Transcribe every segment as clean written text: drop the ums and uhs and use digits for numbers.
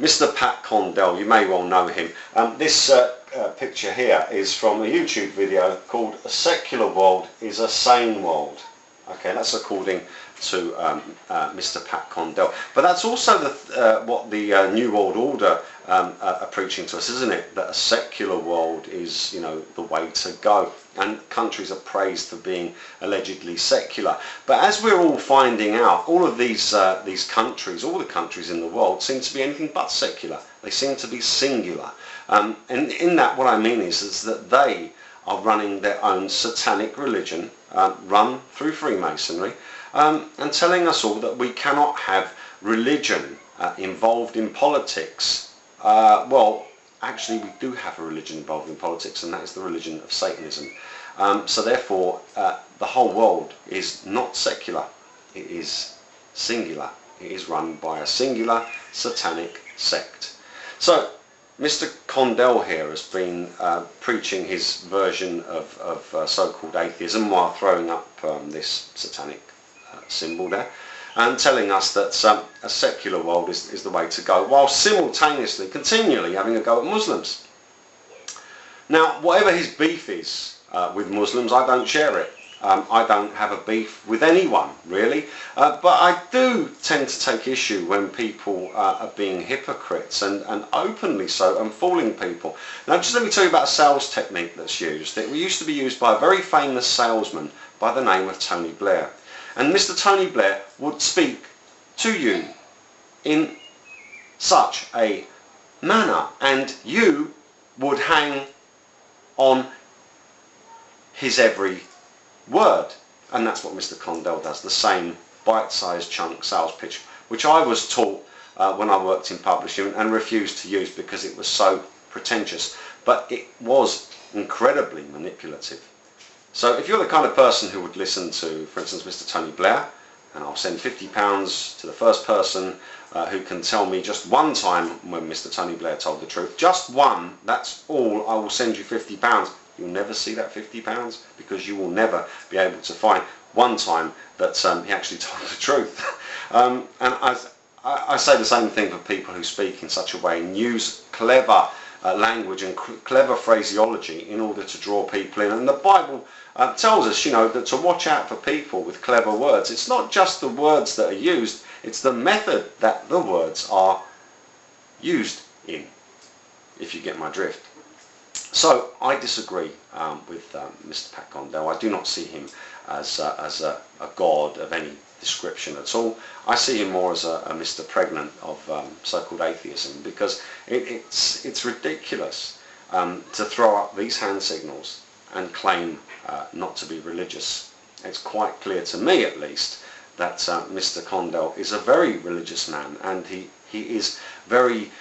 Mr. Pat Condell, you may well know him. This picture here is from a YouTube video called "A Secular World is a Sane World." Okay, that's according to Mr. Pat Condell. But that's also what the New World Order are preaching to us, isn't it? That a secular world is, you know, the way to go. And countries are praised for being allegedly secular. But as we're all finding out, all of these countries, all the countries in the world, seem to be anything but secular. They seem to be singular. And in that, what I mean is that they are running their own satanic religion, run through Freemasonry, and telling us all that we cannot have religion involved in politics. Well, actually we do have a religion involved in politics, and that is the religion of Satanism. So therefore the whole world is not secular, it is singular. It is run by a singular satanic sect. So Mr. Condell here has been preaching his version of so-called atheism while throwing up this satanic symbol there, and telling us that a secular world is the way to go, while simultaneously continually having a go at Muslims. Now, whatever his beef is with Muslims, I don't share it. I don't have a beef with anyone, really, but I do tend to take issue when people are being hypocrites, and openly so, and fooling people. Now, just let me tell you about a sales technique that's used. It used to be used by a very famous salesman by the name of Tony Blair. And Mr. Tony Blair would speak to you in such a manner, and you would hang on his every word. And that's what Mr. Condell does, the same bite-sized chunk sales pitch, which I was taught when I worked in publishing and refused to use because it was so pretentious. But it was incredibly manipulative. So if you're the kind of person who would listen to, for instance, Mr. Tony Blair, and I'll send £50 to the first person who can tell me just one time when Mr. Tony Blair told the truth, just one, that's all, I will send you £50. You'll never see that £50 because you will never be able to find one time that he actually told the truth. And I say the same thing for people who speak in such a way and use clever language and clever phraseology in order to draw people in. And the Bible tells us, you know, that to watch out for people with clever words. It's not just the words that are used, it's the method that the words are used in, if you get my drift. So I disagree with Mr. Pat Condell. I do not see him as a god of any description at all. I see him more as a Mr. Pregnant of so-called atheism, because it's ridiculous to throw up these hand signals and claim not to be religious. It's quite clear to me, at least, that Mr. Condell is a very religious man, and he is very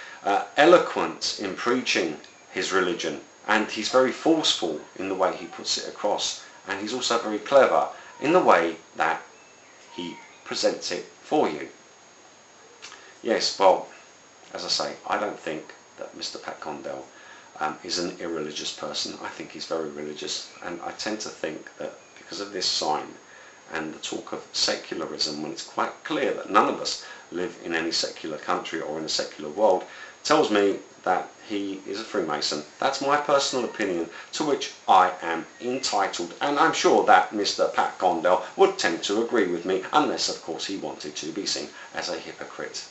eloquent in preaching his religion, and he's very forceful in the way he puts it across, and he's also very clever in the way that he presents it for you. Yes, well, as I say, I don't think that Mr. Pat Condell is an irreligious person. I think he's very religious, and I tend to think that because of this sign and the talk of secularism, when it's quite clear that none of us live in any secular country or in a secular world, tells me that he is a Freemason. That's my personal opinion, to which I am entitled, and I'm sure that Mr. Pat Condell would tend to agree with me, unless of course he wanted to be seen as a hypocrite.